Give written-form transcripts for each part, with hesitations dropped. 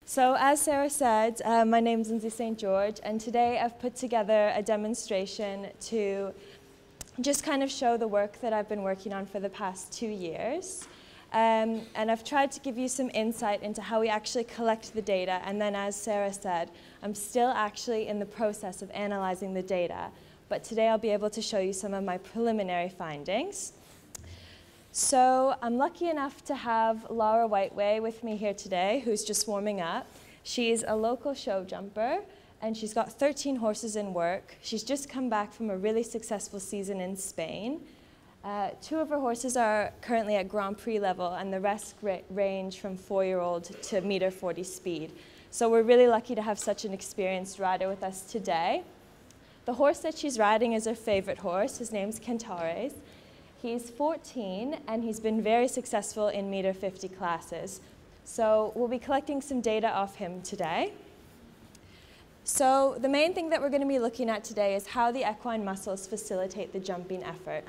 So as Sarah said, my name is Lindsay St. George, and today I've put together a demonstration to just kind of show the work that I've been working on for the past 2 years. And I've tried to give you some insight into how we actually collect the data, and then as Sarah said, I'm still actually in the process of analyzing the data, but today I'll be able to show you some of my preliminary findings. So I'm lucky enough to have Laura Whiteway with me here today, who's just warming up. She's a local show jumper, and she's got 13 horses in work. She's just come back from a really successful season in Spain. 2 of her horses are currently at Grand Prix level, and the rest range from 4-year-old to meter 40 speed. So we're really lucky to have such an experienced rider with us today. The horse that she's riding is her favorite horse. His name's Kentares. He's 14, and he's been very successful in meter 50 classes. So we'll be collecting some data off him today. So the main thing that we're going to be looking at today is how the equine muscles facilitate the jumping effort.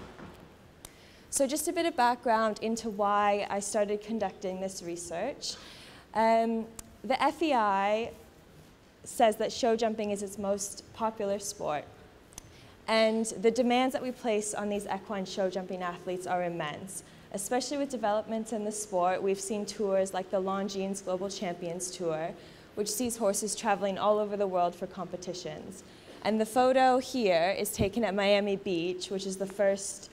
So just a bit of background into why I started conducting this research. The FEI says that show jumping is its most popular sport. And the demands that we place on these equine show jumping athletes are immense. Especially with developments in the sport, we've seen tours like the Longines Global Champions Tour, which sees horses traveling all over the world for competitions. And the photo here is taken at Miami Beach, which is the first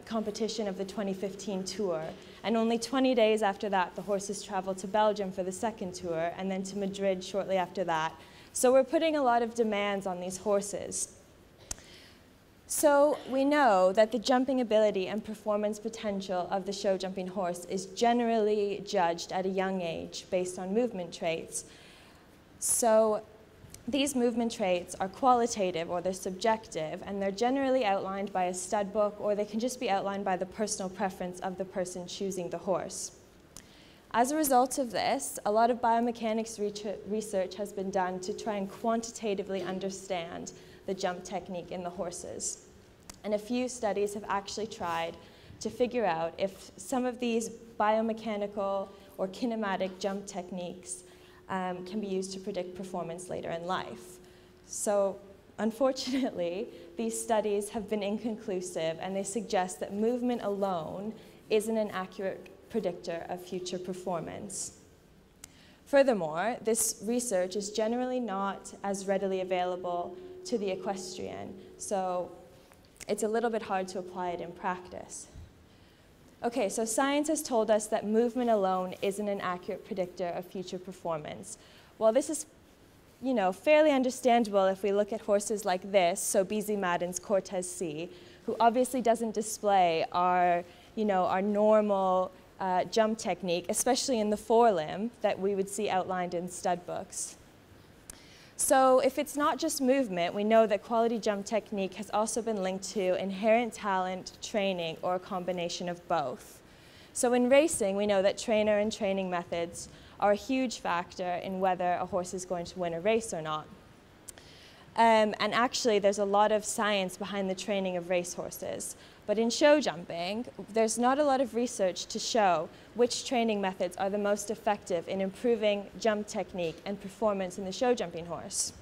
competition of the 2015 tour. And only 20 days after that, the horses traveled to Belgium for the second tour, and then to Madrid shortly after that. So we're putting a lot of demands on these horses. So we know that the jumping ability and performance potential of the show jumping horse is generally judged at a young age based on movement traits. So these movement traits are qualitative, or they're subjective, and they're generally outlined by a stud book, or they can just be outlined by the personal preference of the person choosing the horse. As a result of this, a lot of biomechanics research has been done to try and quantitatively understand the jump technique in the horses. And a few studies have actually tried to figure out if some of these biomechanical or kinematic jump techniques can be used to predict performance later in life. So unfortunately, these studies have been inconclusive, and they suggest that movement alone isn't an accurate predictor of future performance. Furthermore, this research is generally not as readily available to the equestrian, so it's a little bit hard to apply it in practice. Okay, so science has told us that movement alone isn't an accurate predictor of future performance. Well, this is, fairly understandable if we look at horses like this, so BZ Madden's Cortez C, who obviously doesn't display our normal jump technique, especially in the forelimb that we would see outlined in stud books. So if it's not just movement, we know that quality jump technique has also been linked to inherent talent, training, or a combination of both. So in racing, we know that trainer and training methods are a huge factor in whether a horse is going to win a race or not. And actually, there's a lot of science behind the training of racehorses. But in show jumping, there's not a lot of research to show which training methods are the most effective in improving jump technique and performance in the show jumping horse.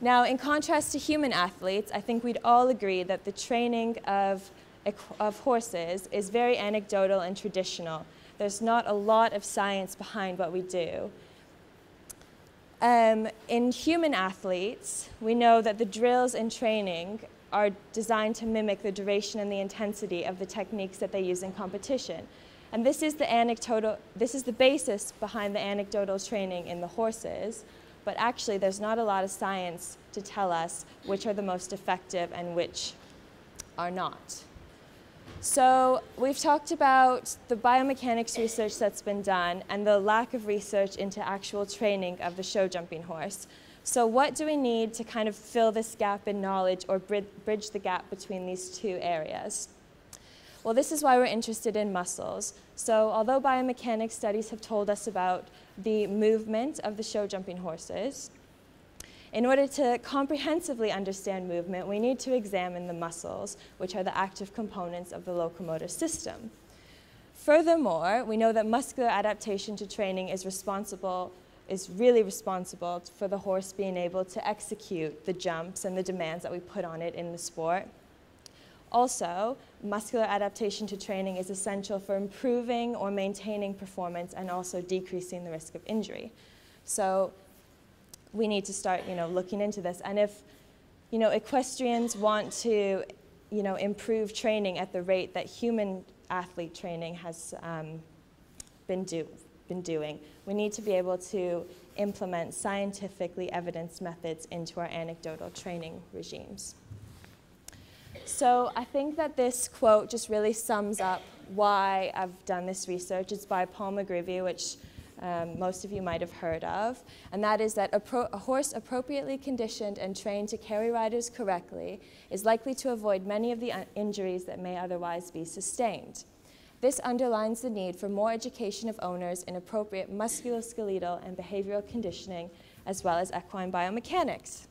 Now, in contrast to human athletes, I think we'd all agree that the training of horses is very anecdotal and traditional. There's not a lot of science behind what we do. In human athletes, we know that the drills and training are designed to mimic the duration and the intensity of the techniques that they use in competition. And this is the basis behind the anecdotal training in the horses, but actually there's not a lot of science to tell us which are the most effective and which are not. So we've talked about the biomechanics research that's been done and the lack of research into actual training of the show jumping horse. So what do we need to kind of fill this gap in knowledge or bridge the gap between these two areas? Well, this is why we're interested in muscles. So although biomechanics studies have told us about the movement of the show jumping horses, in order to comprehensively understand movement, we need to examine the muscles, which are the active components of the locomotor system. Furthermore, we know that muscular adaptation to training is really responsible for the horse being able to execute the jumps and the demands that we put on it in the sport. Also, muscular adaptation to training is essential for improving or maintaining performance and also decreasing the risk of injury. So we need to start, looking into this. And if, equestrians want to, improve training at the rate that human athlete training has been doing, we need to be able to implement scientifically evidenced methods into our anecdotal training regimes. So I think that this quote just really sums up why I've done this research. It's by Paul McGreevy, which most of you might have heard of, and that is that a horse appropriately conditioned and trained to carry riders correctly is likely to avoid many of the injuries that may otherwise be sustained. This underlines the need for more education of owners in appropriate musculoskeletal and behavioral conditioning, as well as equine biomechanics.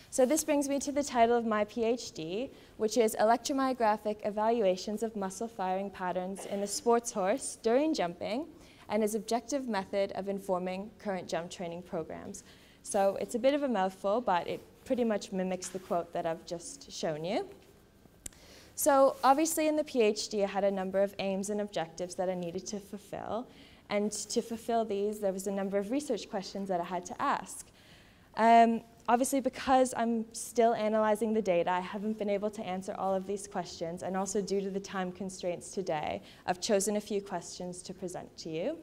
So this brings me to the title of my PhD, which is Electromyographic Evaluations of Muscle Firing Patterns in the Sports Horse During Jumping, and his objective method of informing current jump training programs. So it's a bit of a mouthful, but it pretty much mimics the quote that I've just shown you. So obviously in the PhD, I had a number of aims and objectives that I needed to fulfill. And to fulfill these, there was a number of research questions that I had to ask. Obviously, because I'm still analyzing the data, I haven't been able to answer all of these questions, and also due to the time constraints today, I've chosen a few questions to present to you.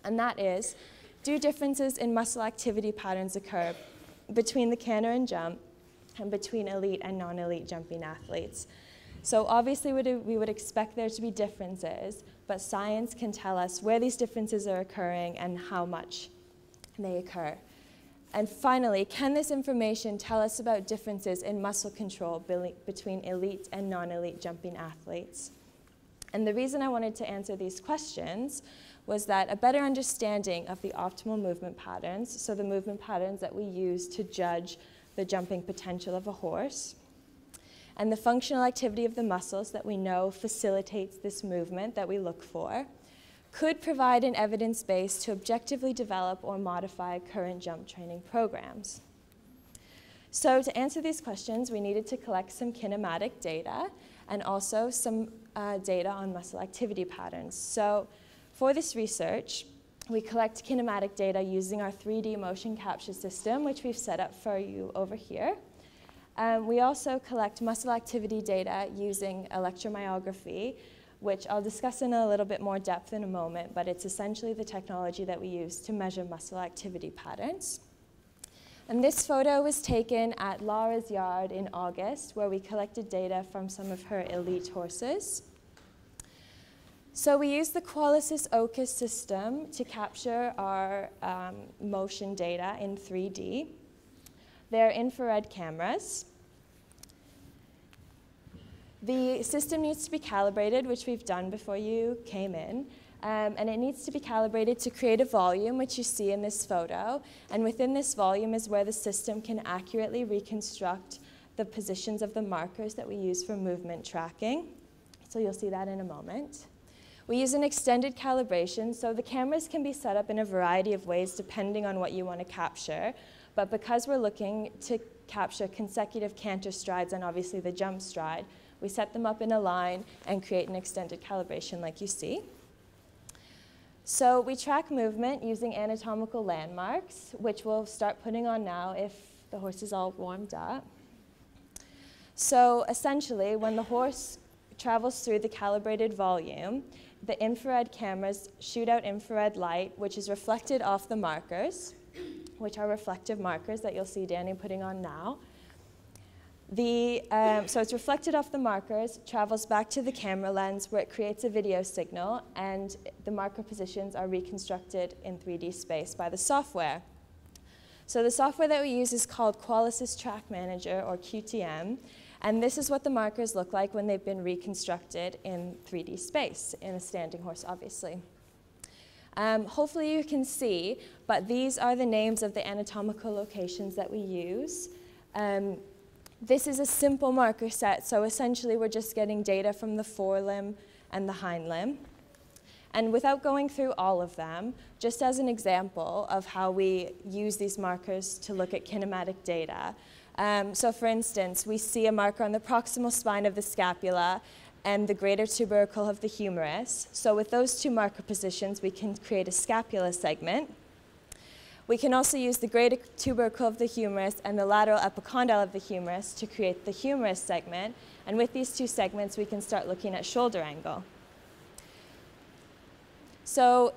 And that is, do differences in muscle activity patterns occur between the canter and jump and between elite and non-elite jumping athletes? So obviously we would expect there to be differences, but science can tell us where these differences are occurring and how much they occur. And finally, can this information tell us about differences in muscle control between elite and non-elite jumping athletes? And the reason I wanted to answer these questions was that a better understanding of the optimal movement patterns, so the movement patterns that we use to judge the jumping potential of a horse, and the functional activity of the muscles that we know facilitates this movement that we look for, could provide an evidence base to objectively develop or modify current jump training programs. So to answer these questions, we needed to collect some kinematic data and also some data on muscle activity patterns. So for this research, we collect kinematic data using our 3D motion capture system, which we've set up for you over here. We also collect muscle activity data using electromyography, which I'll discuss in a little bit more depth in a moment, but it's essentially the technology that we use to measure muscle activity patterns. And this photo was taken at Laura's yard in August, where we collected data from some of her elite horses. So we use the Qualisys OCUS system to capture our motion data in 3D. They're infrared cameras. The system needs to be calibrated, which we've done before you came in, and it needs to be calibrated to create a volume, which you see in this photo, and within this volume is where the system can accurately reconstruct the positions of the markers that we use for movement tracking. So you'll see that in a moment. We use an extended calibration, so the cameras can be set up in a variety of ways depending on what you want to capture, but because we're looking to capture consecutive canter strides and obviously the jump stride, we set them up in a line and create an extended calibration like you see. So we track movement using anatomical landmarks, which we'll start putting on now if the horse is all warmed up. So essentially, when the horse travels through the calibrated volume, the infrared cameras shoot out infrared light, which is reflected off the markers, which are reflective markers that you'll see Danny putting on now. So it's reflected off the markers, travels back to the camera lens where it creates a video signal, and the marker positions are reconstructed in 3D space by the software. So the software that we use is called Qualisys Track Manager, or QTM, and this is what the markers look like when they've been reconstructed in 3D space, in a standing horse, obviously. Hopefully you can see, but these are the names of the anatomical locations that we use. This is a simple marker set, so essentially we're just getting data from the forelimb and the hind limb. And without going through all of them, just as an example of how we use these markers to look at kinematic data. So for instance, we see a marker on the proximal spine of the scapula and the greater tubercle of the humerus. So with those two marker positions, we can create a scapula segment. We can also use the greater tubercle of the humerus and the lateral epicondyle of the humerus to create the humerus segment. And with these two segments, we can start looking at shoulder angle. So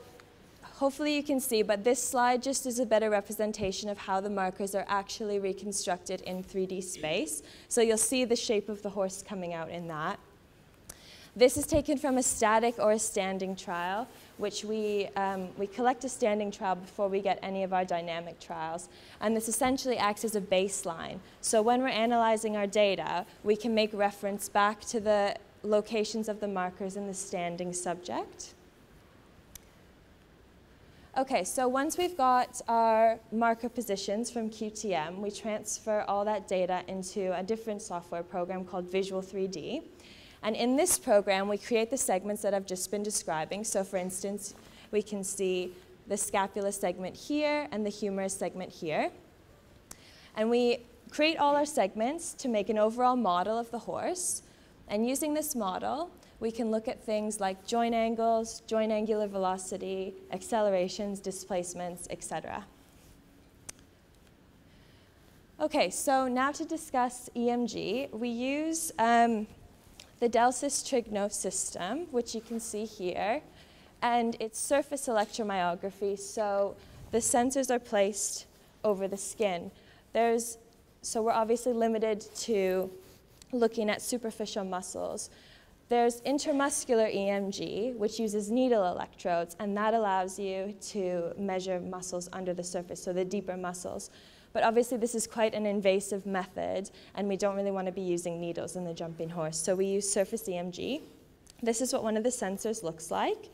hopefully you can see, but this slide just is a better representation of how the markers are actually reconstructed in 3D space. So you'll see the shape of the horse coming out in that. This is taken from a static or a standing trial, which we collect a standing trial before we get any of our dynamic trials. And this essentially acts as a baseline. So when we're analyzing our data, we can make reference back to the locations of the markers in the standing subject. Okay, so once we've got our marker positions from QTM, we transfer all that data into a different software program called Visual 3D. And in this program, we create the segments that I've just been describing. So for instance, we can see the scapula segment here and the humerus segment here. And we create all our segments to make an overall model of the horse. And using this model, we can look at things like joint angles, joint angular velocity, accelerations, displacements, etc. Okay, so now to discuss EMG, we use the Delsis-Trignov system, which you can see here, and it's surface electromyography, so the sensors are placed over the skin. So we're obviously limited to looking at superficial muscles. There's intramuscular EMG, which uses needle electrodes, and that allows you to measure muscles under the surface, so the deeper muscles. But obviously this is quite an invasive method, and we don't really want to be using needles in the jumping horse, so we use surface EMG. This is what one of the sensors looks like,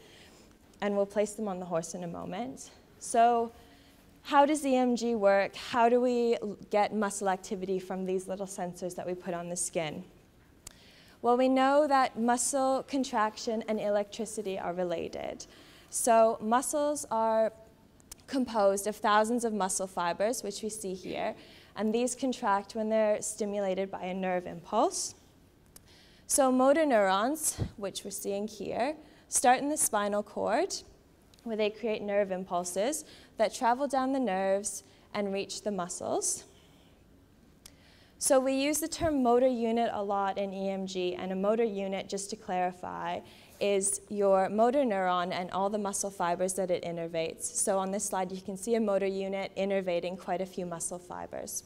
and we'll place them on the horse in a moment. So how does EMG work? How do we get muscle activity from these little sensors that we put on the skin? Well, we know that muscle contraction and electricity are related. So muscles are composed of thousands of muscle fibers, which we see here, and these contract when they're stimulated by a nerve impulse. So motor neurons, which we're seeing here, start in the spinal cord, where they create nerve impulses that travel down the nerves and reach the muscles. So we use the term motor unit a lot in EMG, and a motor unit, just to clarify, is your motor neuron and all the muscle fibers that it innervates. So on this slide, you can see a motor unit innervating quite a few muscle fibers.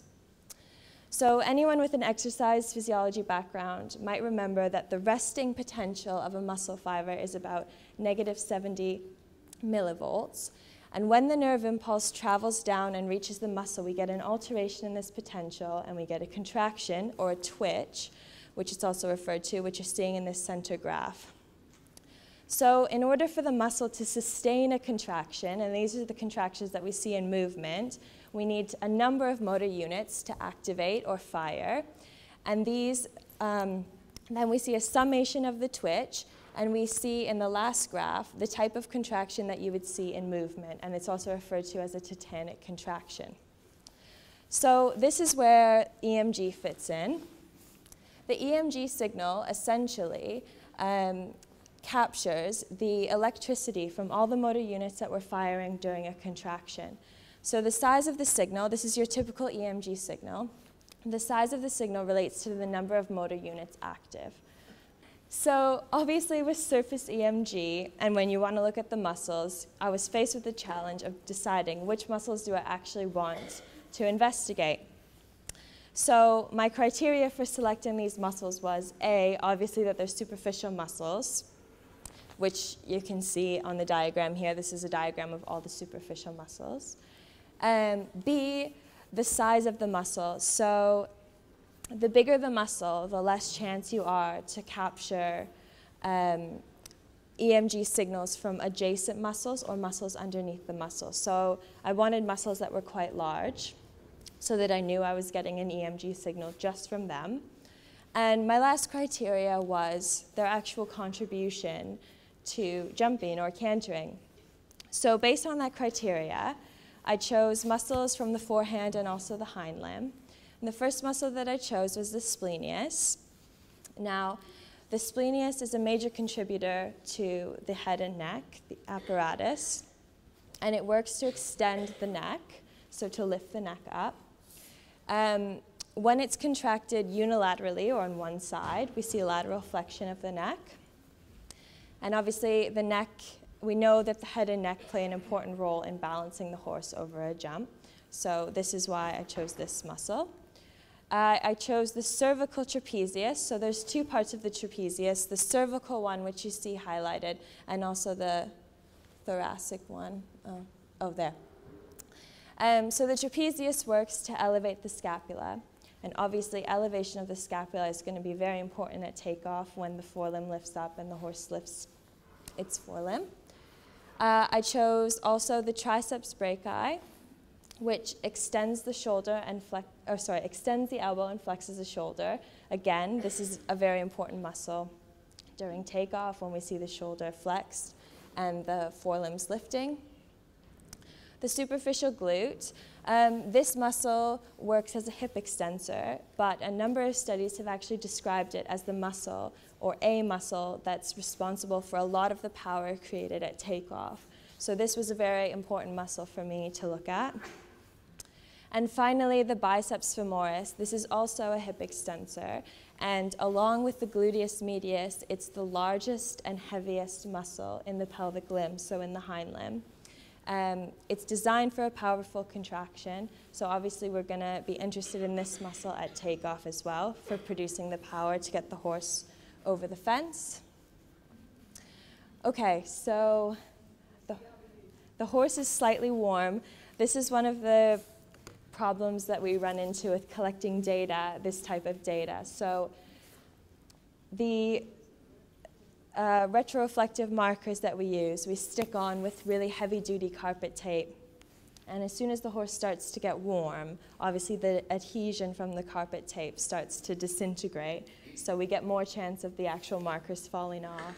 So anyone with an exercise physiology background might remember that the resting potential of a muscle fiber is about -70 millivolts. And when the nerve impulse travels down and reaches the muscle, we get an alteration in this potential, and we get a contraction or a twitch, which is also referred to, which you're seeing in this center graph. So in order for the muscle to sustain a contraction, and these are the contractions that we see in movement, we need a number of motor units to activate or fire. And these, then we see a summation of the twitch, and we see in the last graph the type of contraction that you would see in movement, and it's also referred to as a tetanic contraction. So this is where EMG fits in. The EMG signal essentially captures the electricity from all the motor units that we're firing during a contraction. So the size of the signal, this is your typical EMG signal, the size of the signal relates to the number of motor units active. So obviously with surface EMG, and when you want to look at the muscles, I was faced with the challenge of deciding which muscles do I actually want to investigate. So my criteria for selecting these muscles was A, obviously that they're superficial muscles, which you can see on the diagram here. This is a diagram of all the superficial muscles. B, the size of the muscle. So the bigger the muscle, the less chance you are to capture EMG signals from adjacent muscles or muscles underneath the muscle. So I wanted muscles that were quite large so that I knew I was getting an EMG signal just from them. And my last criteria was their actual contribution to jumping or cantering. So based on that criteria, I chose muscles from the forehand and also the hind limb. And the first muscle that I chose was the splenius. Now, the splenius is a major contributor to the head and neck, the apparatus, and it works to extend the neck, so to lift the neck up. When it's contracted unilaterally or on one side, we see lateral flexion of the neck. And obviously the neck, we know that the head and neck play an important role in balancing the horse over a jump. So this is why I chose this muscle. I chose the cervical trapezius. So there's two parts of the trapezius, the cervical one, which you see highlighted, and also the thoracic one. Oh, there. So the trapezius works to elevate the scapula. And obviously, elevation of the scapula is going to be very important at takeoff when the forelimb lifts up and the horse lifts its forelimb. I chose also the triceps brachii, which extends the shoulder and extends the elbow and flexes the shoulder. Again, this is a very important muscle during takeoff when we see the shoulder flexed and the forelimbs lifting. The superficial glute, this muscle works as a hip extensor, but a number of studies have actually described it as the muscle or a muscle that's responsible for a lot of the power created at takeoff. So this was a very important muscle for me to look at. And finally, the biceps femoris. This is also a hip extensor, and along with the gluteus medius, it's the largest and heaviest muscle in the pelvic limb, so in the hind limb. It's designed for a powerful contraction, so obviously we're going to be interested in this muscle at takeoff as well for producing the power to get the horse over the fence. Okay, so the horse is slightly warm. This is one of the problems that we run into with collecting data, this type of data. So the retroreflective markers that we use, we stick on with really heavy-duty carpet tape. And as soon as the horse starts to get warm, obviously the adhesion from the carpet tape starts to disintegrate, so we get more chance of the actual markers falling off.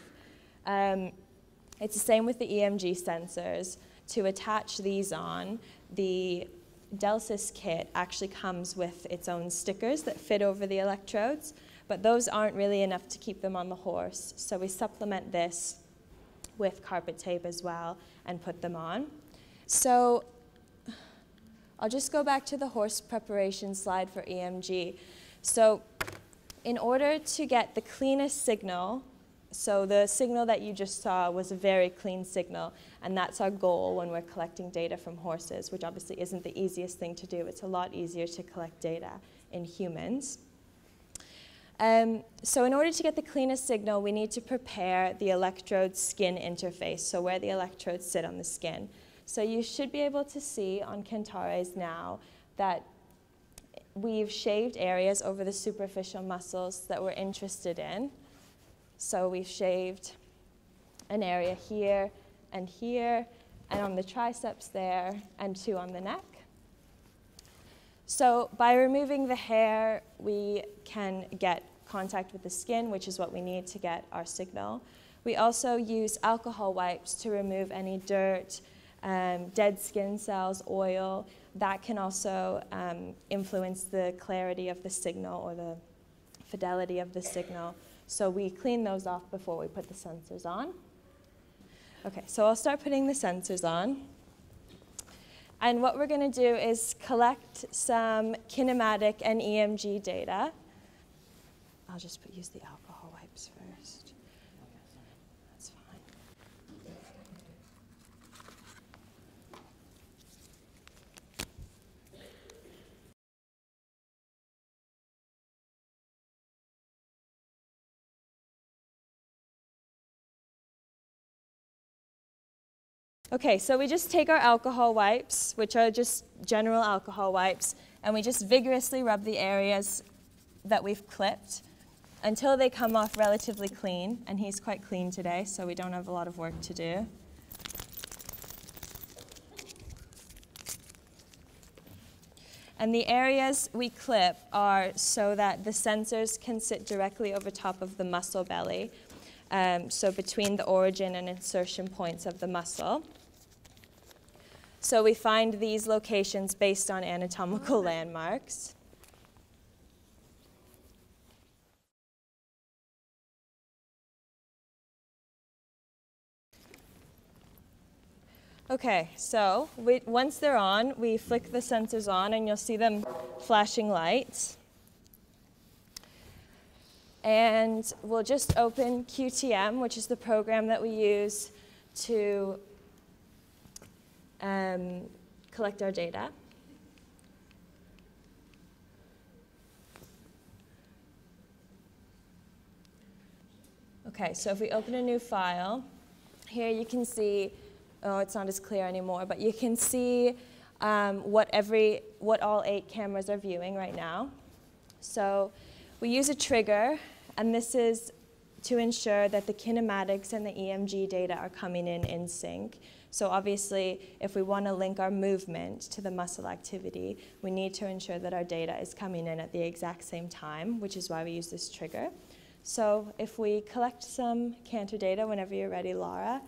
It's the same with the EMG sensors. To attach these on, the Delsis kit actually comes with its own stickers that fit over the electrodes, but those aren't really enough to keep them on the horse, so we supplement this with carpet tape as well and put them on. So I'll just go back to the horse preparation slide for EMG. So in order to get the cleanest signal, so the signal that you just saw was a very clean signal, and that's our goal when we're collecting data from horses, which obviously isn't the easiest thing to do. It's a lot easier to collect data in humans. So in order to get the cleanest signal, we need to prepare the electrode-skin interface, so where the electrodes sit on the skin. So you should be able to see on Cantares now that we've shaved areas over the superficial muscles that we're interested in. So we've shaved an area here, and on the triceps there, and two on the neck. So by removing the hair, we can get contact with the skin, which is what we need to get our signal. We also use alcohol wipes to remove any dirt, dead skin cells, oil. That can also influence the clarity of the signal or the fidelity of the signal. So we clean those off before we put the sensors on. Okay, so I'll start putting the sensors on. And what we're going to do is collect some kinematic and EMG data. I'll just use the alcohol wipes first. That's fine. Okay, so we just take our alcohol wipes, which are just general alcohol wipes, and we just vigorously rub the areas that we've clipped until they come off relatively clean. And he's quite clean today, so we don't have a lot of work to do. And the areas we clip are so that the sensors can sit directly over top of the muscle belly. so between the origin and insertion points of the muscle. So we find these locations based on anatomical landmarks. Okay, so once they're on, we flick the sensors on and you'll see them flashing lights. And we'll just open QTM, which is the program that we use to collect our data. Okay, so if we open a new file, here you can see, oh, it's not as clear anymore, but you can see what all 8 cameras are viewing right now. So we use a trigger, and this is to ensure that the kinematics and the EMG data are coming in sync. So obviously, if we want to link our movement to the muscle activity, we need to ensure that our data is coming in at the exact same time, which is why we use this trigger. So if we collect some canter data whenever you're ready, Laura,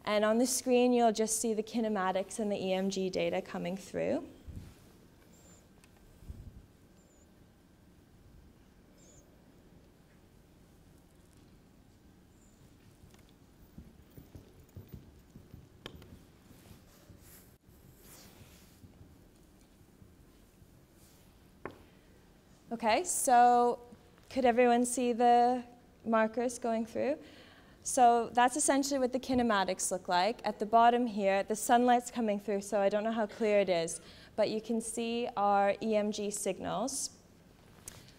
and on the screen you'll just see the kinematics and the EMG data coming through. Okay, so could everyone see the markers going through? So that's essentially what the kinematics look like. At the bottom here, the sunlight's coming through, so I don't know how clear it is, but you can see our EMG signals.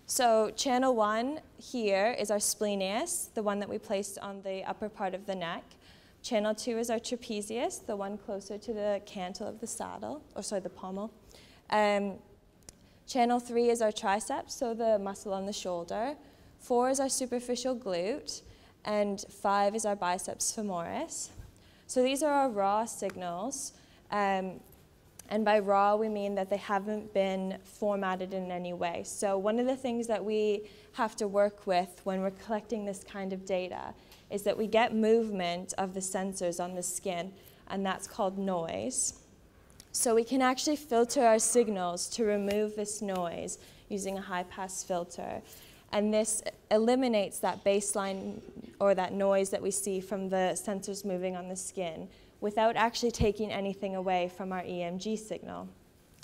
So channel 1 here is our splenius, the one that we placed on the upper part of the neck. Channel 2 is our trapezius, the one closer to the cantle of the saddle, or sorry, the pommel. Channel 3 is our triceps, so the muscle on the shoulder. 4 is our superficial glute, and 5 is our biceps femoris. So these are our raw signals, and by raw we mean that they haven't been formatted in any way. So one of the things that we have to work with when we're collecting this kind of data is that we get movement of the sensors on the skin, and that's called noise. So we can actually filter our signals to remove this noise using a high-pass filter. And this eliminates that baseline or that noise that we see from the sensors moving on the skin without actually taking anything away from our EMG signal.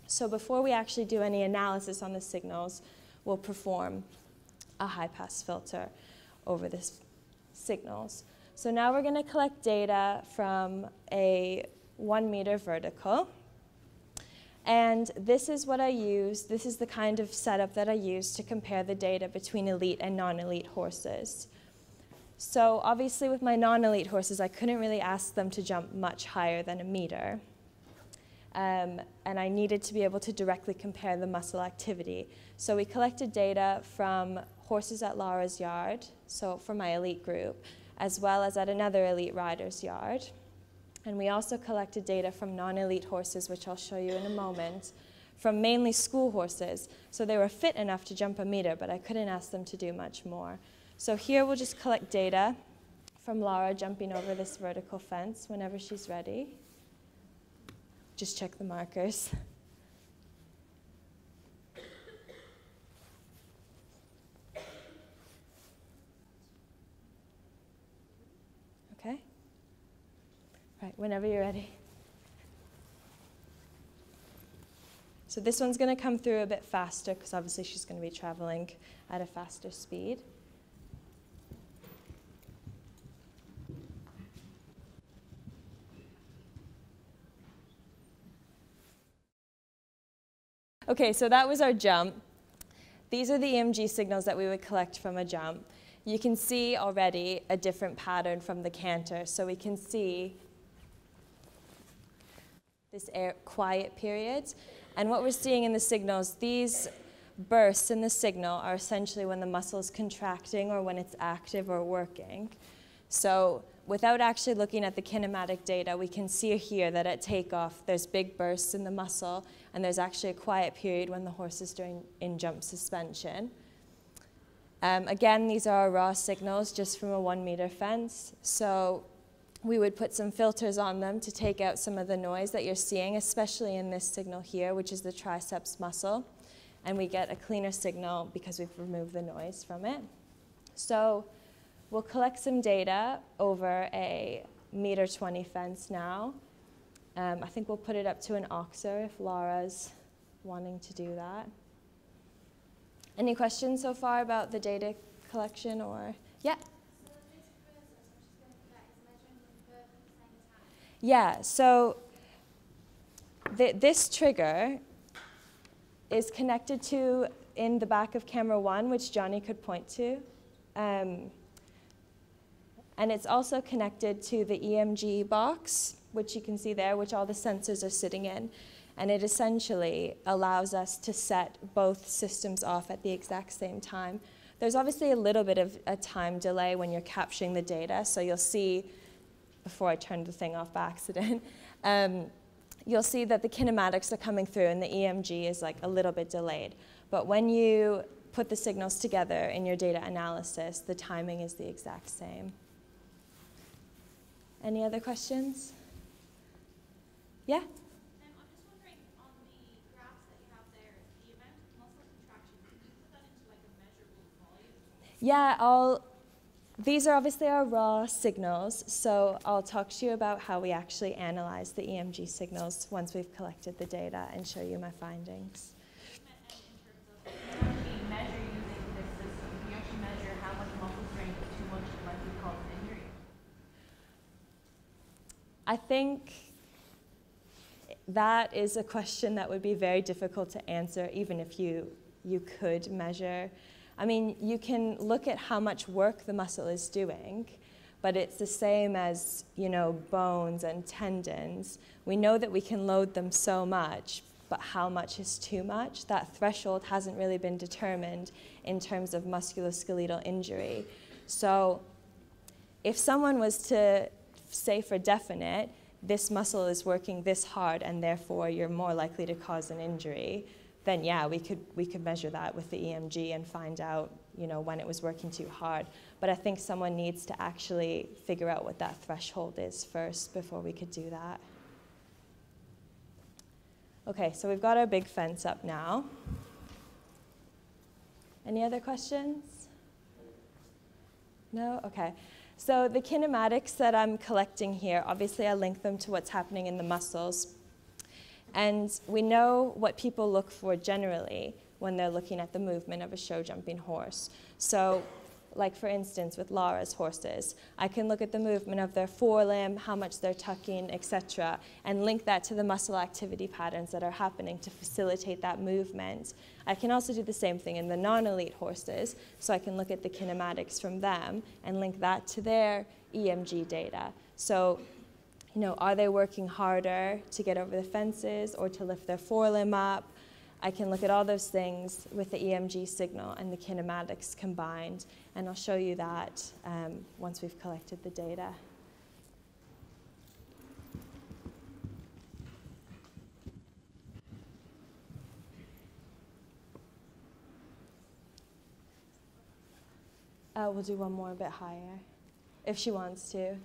So before we actually do any analysis on the signals, we'll perform a high-pass filter over the signals. So now we're going to collect data from a 1-meter vertical. And this is what I use. This is the kind of setup that I use to compare the data between elite and non-elite horses. So obviously with my non-elite horses, I couldn't really ask them to jump much higher than a meter. And I needed to be able to directly compare the muscle activity. So we collected data from horses at Laura's yard, so for my elite group, as well as at another elite rider's yard. And we also collected data from non-elite horses, which I'll show you in a moment, from mainly school horses. So they were fit enough to jump a meter, but I couldn't ask them to do much more. So here we'll just collect data from Laura jumping over this vertical fence whenever she's ready. Just check the markers. Okay? Right, whenever you're ready. So this one's going to come through a bit faster because obviously she's going to be traveling at a faster speed. Okay, so that was our jump. These are the EMG signals that we would collect from a jump. You can see already a different pattern from the canter. So we can see this quiet period. And what we're seeing in the signals, these bursts in the signal are essentially when the muscle is contracting or when it's active or working. So without actually looking at the kinematic data, we can see here that at takeoff, there's big bursts in the muscle, and there's actually a quiet period when the horse is in jump suspension. Again, these are raw signals just from a 1 meter fence. So we would put some filters on them to take out some of the noise that you're seeing, especially in this signal here, which is the triceps muscle. And we get a cleaner signal because we've removed the noise from it. So we'll collect some data over a 1.20 meter fence now. I think we'll put it up to an oxer if Laura's wanting to do that. Any questions so far about the data collection or, yeah? Yeah, so this trigger is connected to in the back of camera 1, which Johnny could point to. And it's also connected to the EMG box, which you can see there, which all the sensors are sitting in. And it essentially allows us to set both systems off at the exact same time. There's obviously a little bit of a time delay when you're capturing the data. So you'll see, before I turned the thing off by accident, you'll see that the kinematics are coming through and the EMG is like a little bit delayed. But when you put the signals together in your data analysis, the timing is the exact same. Any other questions? Yeah? I'm just wondering, on the graphs that you have there, the amount of muscle contraction, can you put that into like a measurable volume? Yeah, these are obviously our raw signals, so I'll talk to you about how we actually analyze the EMG signals once we've collected the data and show you my findings. In terms of, when you measure using this system, can you actually measure how much muscle strain is too much and likely to cause an injury? I think that is a question that would be very difficult to answer, even if you could measure. I mean, you can look at how much work the muscle is doing, but it's the same as, bones and tendons. We know that we can load them so much, but how much is too much? That threshold hasn't really been determined in terms of musculoskeletal injury. So if someone was to say for definite, this muscle is working this hard and therefore you're more likely to cause an injury, then yeah, we could measure that with the EMG and find out, when it was working too hard. But I think someone needs to actually figure out what that threshold is first before we could do that. Okay, so we've got our big fence up now. Any other questions? No? Okay. So the kinematics that I'm collecting here, obviously I link them to what's happening in the muscles. And we know what people look for generally when they're looking at the movement of a show jumping horse. So like for instance with Laura's horses, I can look at the movement of their forelimb, how much they're tucking, etc., and link that to the muscle activity patterns that are happening to facilitate that movement. I can also do the same thing in the non-elite horses, so I can look at the kinematics from them and link that to their EMG data. So, are they working harder to get over the fences or to lift their forelimb up? I can look at all those things with the EMG signal and the kinematics combined, and I'll show you that once we've collected the data. We'll do one more a bit higher, if she wants to.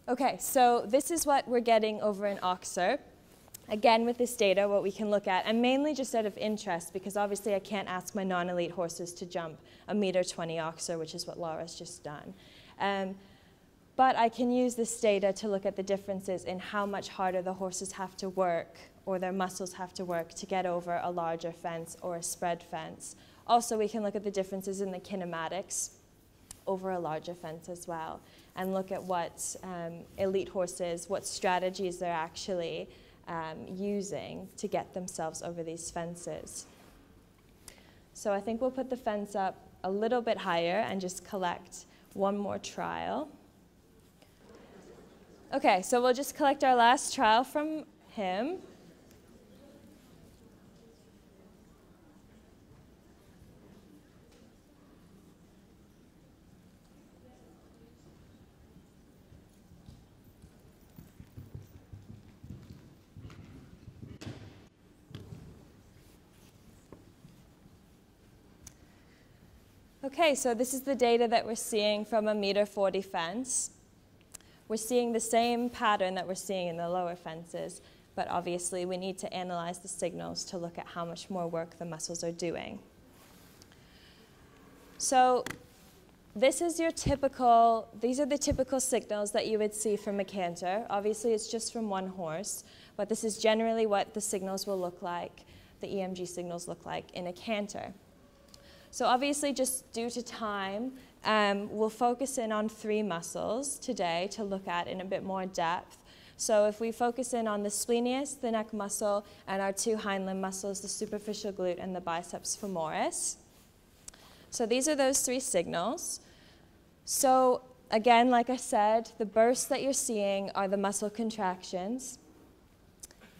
Okay, so this is what we're getting over in oxer. Again, with this data, what we can look at, and mainly just out of interest, because obviously I can't ask my non-elite horses to jump a 1.20 meter oxer, which is what Laura's just done. But I can use this data to look at the differences in how much harder the horses have to work, or their muscles have to work to get over a larger fence or a spread fence. Also, we can look at the differences in the kinematics over a larger fence as well, and look at what elite horses, what strategies they're actually using to get themselves over these fences. So I think we'll put the fence up a little bit higher and just collect one more trial. Okay, so we'll just collect our last trial from him. Okay, so this is the data that we're seeing from a 1.40 meter fence. We're seeing the same pattern that we're seeing in the lower fences, but obviously we need to analyze the signals to look at how much more work the muscles are doing. So this is your typical, these are the typical signals that you would see from a canter. Obviously it's just from one horse, but this is generally what the signals will look like, the EMG signals look like in a canter. So obviously just due to time, we'll focus in on 3 muscles today to look at in a bit more depth. So if we focus in on the splenius, the neck muscle, and our 2 hind limb muscles, the superficial glute and the biceps femoris. So these are those 3 signals. So again, like I said, the bursts that you're seeing are the muscle contractions.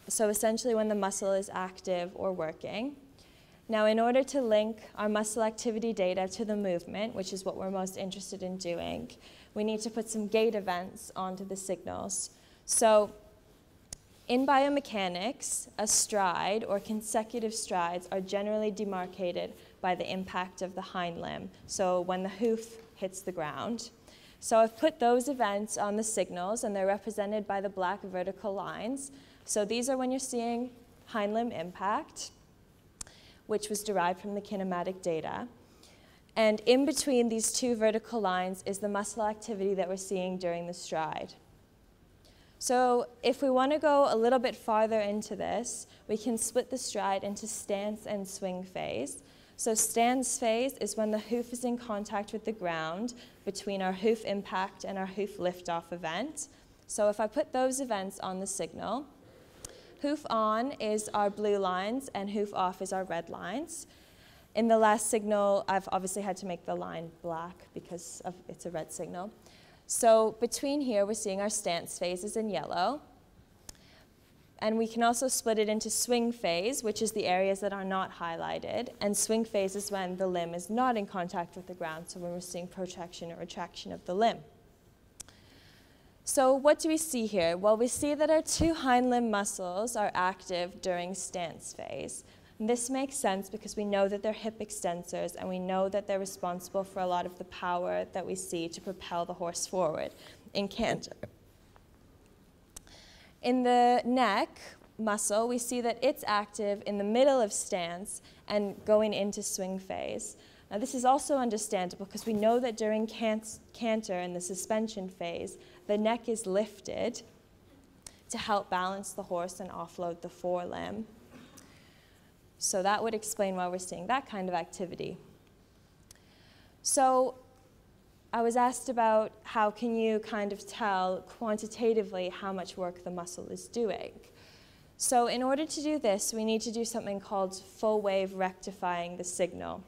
So essentially when the muscle is active or working. Now in order to link our muscle activity data to the movement, which is what we're most interested in doing, we need to put some gait events onto the signals. So in biomechanics, a stride or consecutive strides are generally demarcated by the impact of the hind limb, so when the hoof hits the ground. So I've put those events on the signals, and they're represented by the black vertical lines. So these are when you're seeing hind limb impact, which was derived from the kinematic data. And in between these 2 vertical lines is the muscle activity that we're seeing during the stride. So if we want to go a little bit farther into this, we can split the stride into stance and swing phase. So stance phase is when the hoof is in contact with the ground between our hoof impact and our hoof liftoff event. So if I put those events on the signal, hoof on is our blue lines and hoof off is our red lines. In the last signal, I've obviously had to make the line black because it's a red signal. So between here, we're seeing our stance phases in yellow. And we can also split it into swing phase, which is the areas that are not highlighted. And swing phase is when the limb is not in contact with the ground, so when we're seeing protraction or retraction of the limb. So what do we see here? Well, we see that our 2 hind limb muscles are active during stance phase. And this makes sense because we know that they're hip extensors and we know that they're responsible for a lot of the power that we see to propel the horse forward in canter. In the neck muscle, we see that it's active in the middle of stance and going into swing phase. Now this is also understandable because we know that during canter in the suspension phase, the neck is lifted to help balance the horse and offload the forelimb. So that would explain why we're seeing that kind of activity. So I was asked about how can you kind of tell quantitatively how much work the muscle is doing. So in order to do this, we need to do something called full wave rectifying the signal.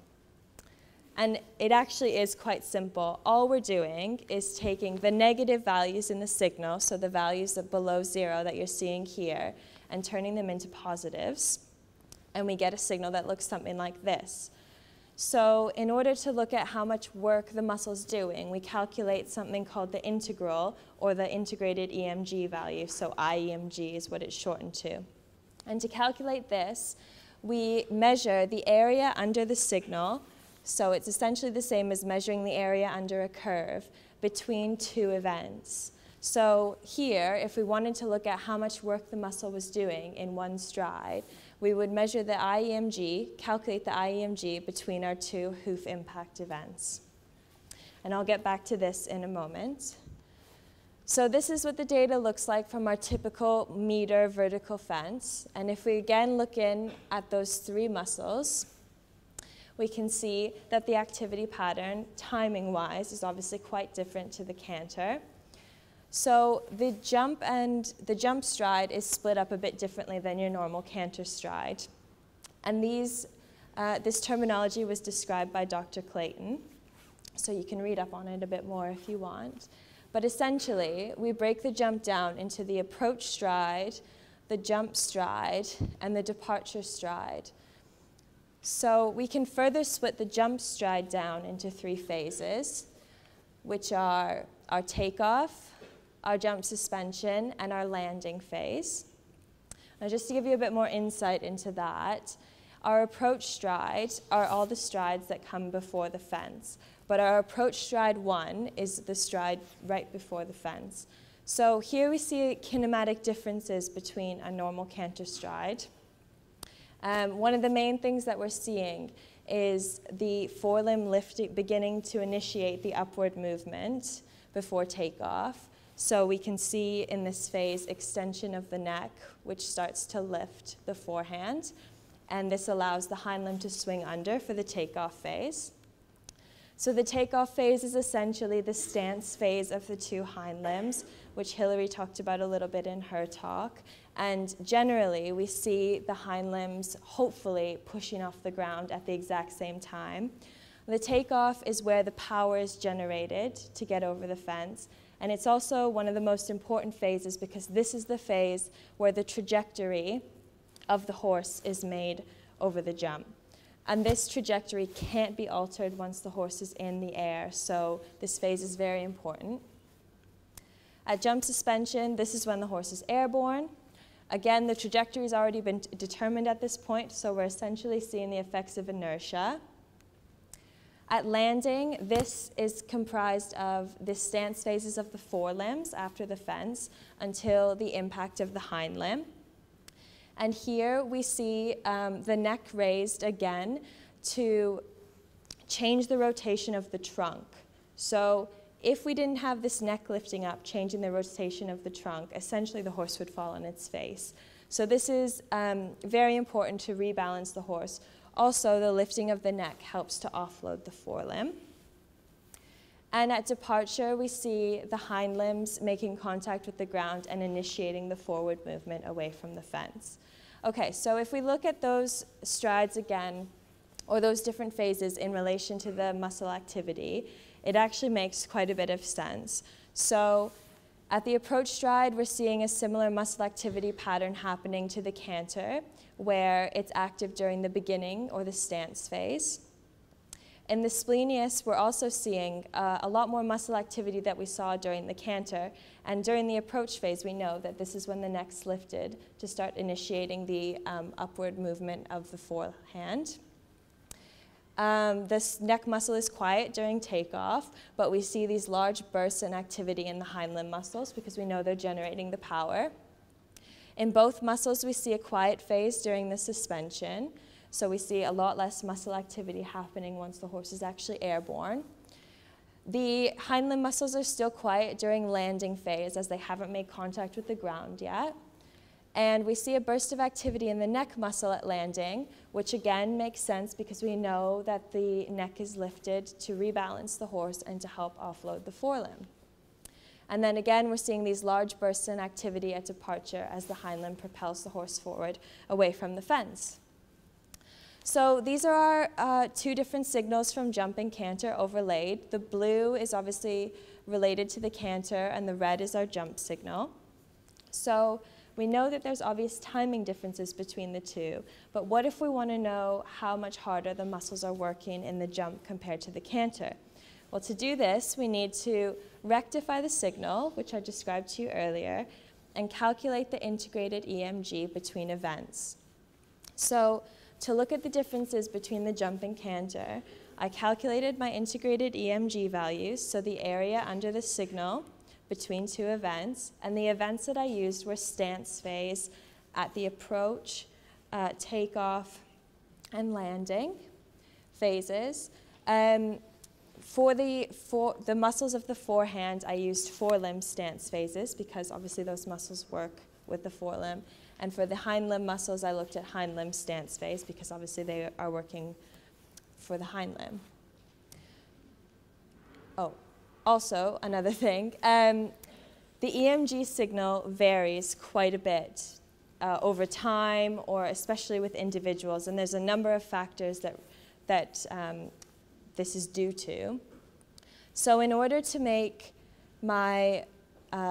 And it actually is quite simple. All we're doing is taking the negative values in the signal, so the values of below 0 that you're seeing here, and turning them into positives. And we get a signal that looks something like this. So in order to look at how much work the muscle's doing, we calculate something called the integral, or the integrated EMG value, so IEMG is what it's shortened to. And to calculate this, we measure the area under the signal, so it's essentially the same as measuring the area under a curve between 2 events. So here, if we wanted to look at how much work the muscle was doing in one stride, we would measure the IEMG, calculate the IEMG between our 2 hoof impact events. And I'll get back to this in a moment. So this is what the data looks like from our typical meter vertical fence. And if we again look in at those 3 muscles, we can see that the activity pattern, timing-wise, is obviously quite different to the canter. So the jump stride is split up a bit differently than your normal canter stride. And this terminology was described by Dr. Clayton, so you can read up on it a bit more if you want. But essentially, we break the jump down into the approach stride, the jump stride, and the departure stride. So we can further split the jump stride down into 3 phases, which are our takeoff, our jump suspension, and our landing phase. Now just to give you a bit more insight into that, Our approach stride are all the strides that come before the fence, but our approach stride 1 is the stride right before the fence. So here we see kinematic differences between a normal canter stride. One of the main things that we're seeing is the forelimb lifting, beginning to initiate the upward movement before takeoff. So we can see in this phase extension of the neck, which starts to lift the forehand, and this allows the hind limb to swing under for the takeoff phase. So the takeoff phase is essentially the stance phase of the two hind limbs, which Hillary talked about a little bit in her talk. And generally, we see the hind limbs hopefully pushing off the ground at the exact same time. The takeoff is where the power is generated to get over the fence. And it's also one of the most important phases because this is the phase where the trajectory of the horse is made over the jump. And this trajectory can't be altered once the horse is in the air, so this phase is very important. At jump suspension, this is when the horse is airborne. Again, the trajectory has already been determined at this point, so we're essentially seeing the effects of inertia. At landing, this is comprised of the stance phases of the forelimbs after the fence until the impact of the hind limb. And here we see the neck raised again to change the rotation of the trunk. So if we didn't have this neck lifting up, changing the rotation of the trunk, essentially the horse would fall on its face. So this is very important to rebalance the horse. Also, the lifting of the neck helps to offload the forelimb. And at departure, we see the hind limbs making contact with the ground and initiating the forward movement away from the fence. Okay, so if we look at those strides again, or those different phases in relation to the muscle activity, it actually makes quite a bit of sense. So at the approach stride, we're seeing a similar muscle activity pattern happening to the canter, where it's active during the beginning or the stance phase. In the splenius, we're also seeing a lot more muscle activity that we saw during the canter. And during the approach phase, we know that this is when the neck's lifted to start initiating the upward movement of the forehand. This neck muscle is quiet during takeoff, but we see these large bursts in activity in the hind limb muscles because we know they're generating the power. In both muscles, we see a quiet phase during the suspension. So we see a lot less muscle activity happening once the horse is actually airborne. The hind limb muscles are still quiet during landing phase as they haven't made contact with the ground yet. And we see a burst of activity in the neck muscle at landing, which again makes sense because we know that the neck is lifted to rebalance the horse and to help offload the forelimb. And then again, we're seeing these large bursts in activity at departure as the hind limb propels the horse forward away from the fence. So these are our two different signals from jump and canter overlaid. The blue is obviously related to the canter, and the red is our jump signal. So we know that there's obvious timing differences between the two, but what if we want to know how much harder the muscles are working in the jump compared to the canter? Well, to do this, we need to rectify the signal, which I described to you earlier, and calculate the integrated EMG between events. So to look at the differences between the jump and canter, I calculated my integrated EMG values, so the area under the signal between two events, and the events that I used were stance phase at the approach, takeoff, and landing phases. For the muscles of the forehand, I used forelimb stance phases because obviously those muscles work with the forelimb. And for the hind limb muscles, I looked at hind limb stance phase because obviously they are working for the hind limb. Oh, also another thing, the EMG signal varies quite a bit over time, or especially with individuals, and there's a number of factors that this is due to. So in order to make my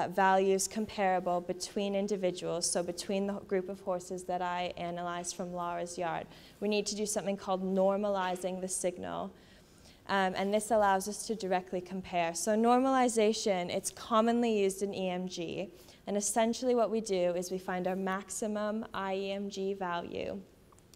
values comparable between individuals, so between the group of horses that I analyzed from Laura's yard, we need to do something called normalizing the signal. And this allows us to directly compare. So normalization, it's commonly used in EMG. And essentially what we do is we find our maximum IEMG value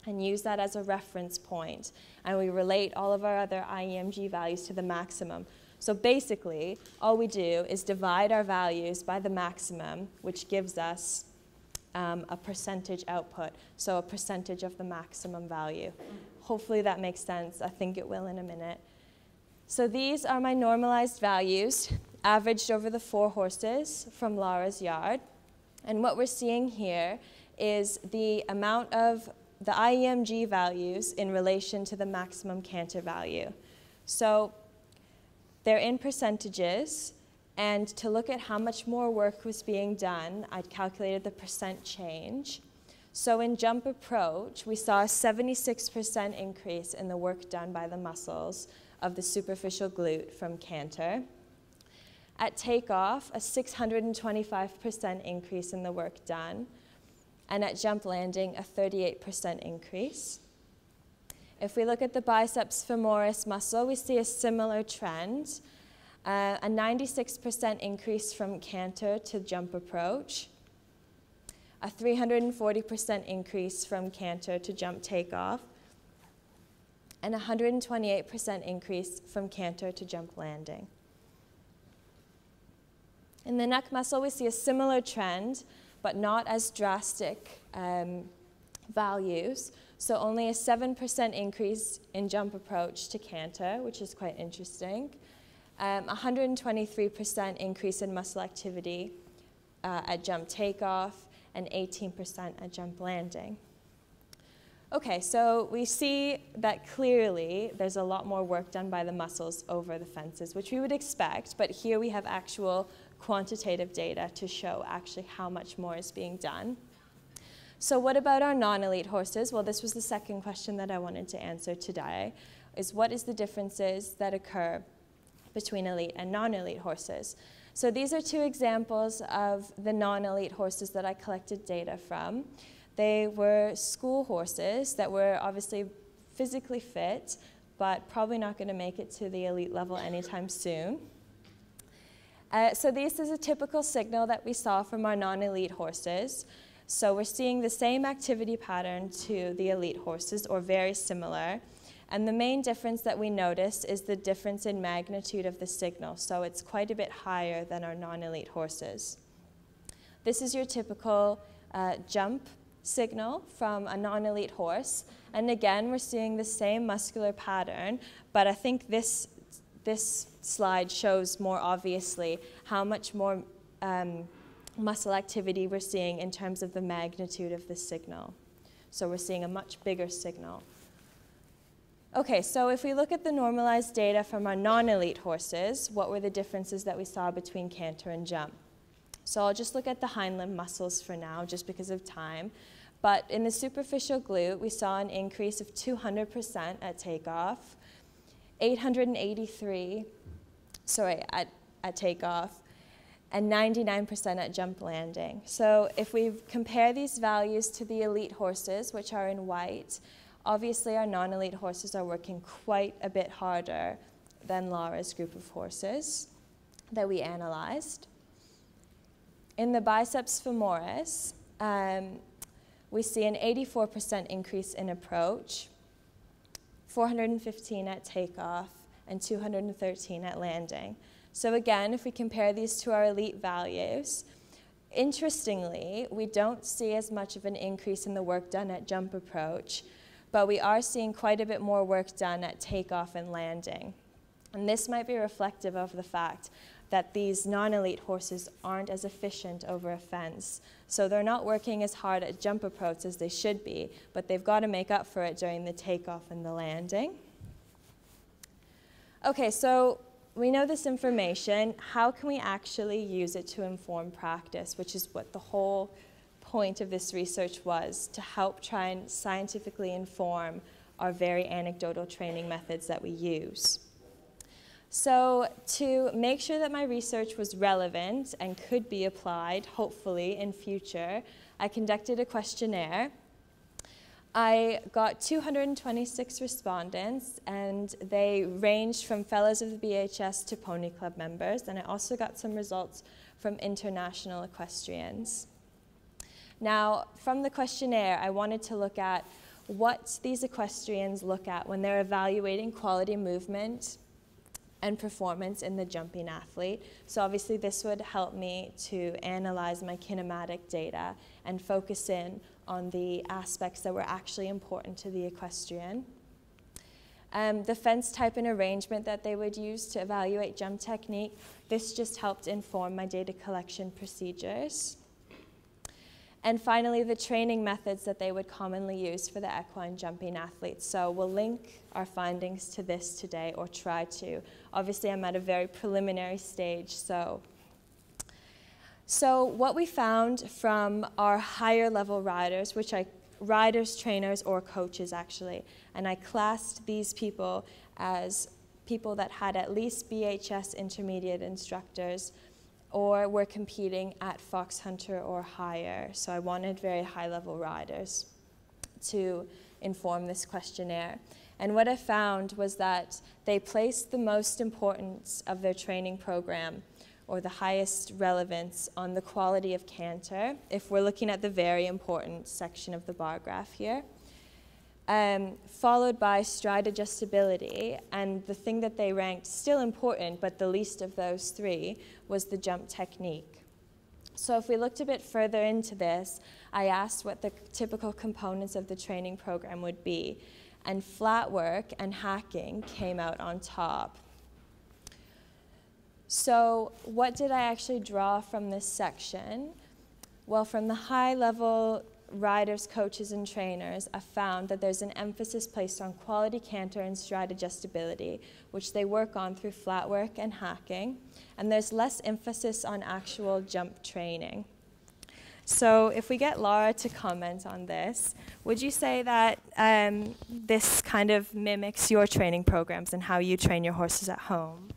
and use that as a reference point. And we relate all of our other IEMG values to the maximum. So basically, all we do is divide our values by the maximum, which gives us a percentage output, so a percentage of the maximum value. Hopefully that makes sense. I think it will in a minute. So these are my normalized values, averaged over the 4 horses from Laura's yard. And what we're seeing here is the amount of the IEMG values in relation to the maximum canter value. So they're in percentages, and to look at how much more work was being done, I'd calculated the percent change. So in jump approach, we saw a 76% increase in the work done by the muscles of the superficial glute from canter. At takeoff, a 625% increase in the work done, and at jump landing, a 38% increase. If we look at the biceps femoris muscle, we see a similar trend, a 96% increase from canter to jump approach, a 340% increase from canter to jump takeoff, and a 128% increase from canter to jump landing. In the neck muscle, we see a similar trend, but not as drastic values. So only a 7% increase in jump approach to canter, which is quite interesting. 123% increase in muscle activity at jump takeoff, and 18% at jump landing. Okay, so we see that clearly there's a lot more work done by the muscles over the fences, which we would expect, but here we have actual quantitative data to show actually how much more is being done. So what about our non-elite horses? Well, this was the second question that I wanted to answer today, is what is the differences that occur between elite and non-elite horses? So these are 2 examples of the non-elite horses that I collected data from. They were school horses that were obviously physically fit, but probably not going to make it to the elite level anytime soon. So this is a typical signal that we saw from our non-elite horses. So we're seeing the same activity pattern to the elite horses, or very similar. And the main difference that we noticed is the difference in magnitude of the signal. So it's quite a bit higher than our non-elite horses. This is your typical jump signal from a non-elite horse. And again, we're seeing the same muscular pattern, but I think this slide shows more obviously how much more muscle activity we're seeing in terms of the magnitude of the signal. So we're seeing a much bigger signal. Okay, so if we look at the normalized data from our non-elite horses, what were the differences that we saw between canter and jump? So I'll just look at the hind limb muscles for now, just because of time. But in the superficial glute, we saw an increase of 200% at takeoff, 883, at takeoff, and 99% at jump landing. So if we compare these values to the elite horses, which are in white, obviously our non-elite horses are working quite a bit harder than Laura's group of horses that we analyzed. In the biceps femoris, we see an 84% increase in approach, 415 at takeoff, and 213 at landing. So again, if we compare these to our elite values, interestingly, we don't see as much of an increase in the work done at jump approach, but we are seeing quite a bit more work done at takeoff and landing. And this might be reflective of the fact that these non-elite horses aren't as efficient over a fence. So they're not working as hard at jump approach as they should be, but they've got to make up for it during the takeoff and the landing. Okay, so we know this information. How can we actually use it to inform practice, which is what the whole point of this research was, to help try and scientifically inform our very anecdotal training methods that we use. So to make sure that my research was relevant and could be applied, hopefully, in future, I conducted a questionnaire. I got 226 respondents, and they ranged from fellows of the BHS to Pony Club members, and I also got some results from international equestrians. Now, from the questionnaire, I wanted to look at what these equestrians look at when they're evaluating quality movement and performance in the jumping athlete. So obviously this would help me to analyze my kinematic data and focus in on the aspects that were actually important to the equestrian. The fence type and arrangement that they would use to evaluate jump technique, this just helped inform my data collection procedures. And finally, the training methods that they would commonly use for the equine jumping athletes. So we'll link our findings to this today, or try to. Obviously, I'm at a very preliminary stage, so what we found from our higher level riders, riders, trainers, or coaches actually, and I classed these people as people that had at least BHS intermediate instructors or were competing at Fox Hunter or higher. So I wanted very high-level riders to inform this questionnaire. And what I found was that they placed the most importance of their training program, or the highest relevance, on the quality of canter, if we're looking at the very important section of the bar graph here. Followed by stride adjustability, and the thing that they ranked still important, but the least of those three, was the jump technique. So if we looked a bit further into this, I asked what the typical components of the training program would be, and flat work and hacking came out on top. So what did I actually draw from this section? Well, from the high-level riders, coaches, and trainers, I found that there's an emphasis placed on quality canter and stride adjustability, which they work on through flat work and hacking, and there's less emphasis on actual jump training. So if we get Laura to comment on this, would you say that this kind of mimics your training programs and how you train your horses at home?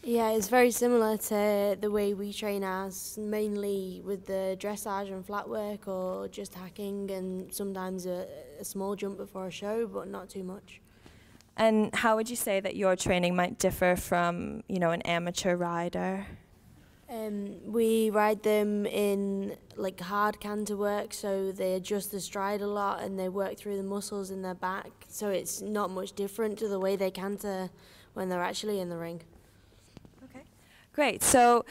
Yeah, it's very similar to the way we train ours, mainly with the dressage and flat work, or just hacking, and sometimes a small jump before a show, but not too much. And how would you say that your training might differ from, an amateur rider? We ride them in like hard canter work, so they adjust the stride a lot and they work through the muscles in their back, so it's not much different to the way they canter when they're actually in the ring. Great. So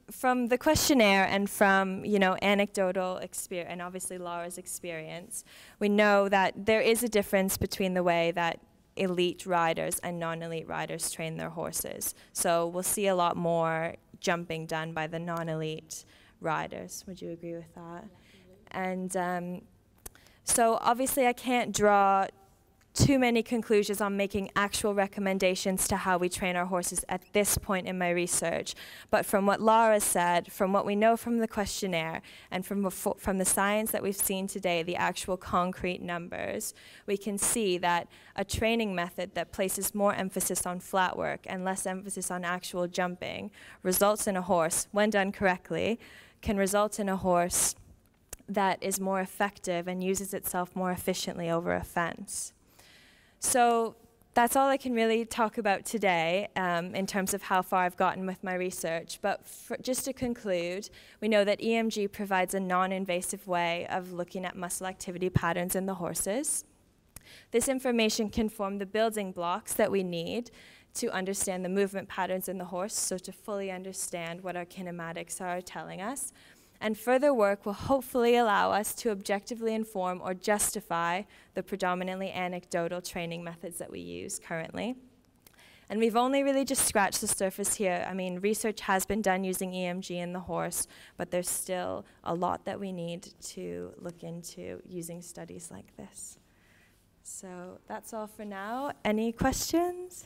from the questionnaire and from, anecdotal experience, and obviously Laura's experience, we know that there is a difference between the way that elite riders and non-elite riders train their horses. So we'll see a lot more jumping done by the non-elite riders. Would you agree with that? And so obviously I can't draw too many conclusions on making actual recommendations to how we train our horses at this point in my research. But from what Laura said, from what we know from the questionnaire, and from the science that we've seen today, the actual concrete numbers, we can see that a training method that places more emphasis on flat work and less emphasis on actual jumping results in a horse, when done correctly, can result in a horse that is more effective and uses itself more efficiently over a fence. So that's all I can really talk about today in terms of how far I've gotten with my research. But just to conclude, we know that EMG provides a non-invasive way of looking at muscle activity patterns in the horses. This information can form the building blocks that we need to understand the movement patterns in the horse, so to fully understand what our kinematics are telling us. And further work will hopefully allow us to objectively inform or justify the predominantly anecdotal training methods that we use currently. And we've only really just scratched the surface here. I mean, research has been done using EMG in the horse, but there's still a lot that we need to look into using studies like this. So that's all for now. Any questions?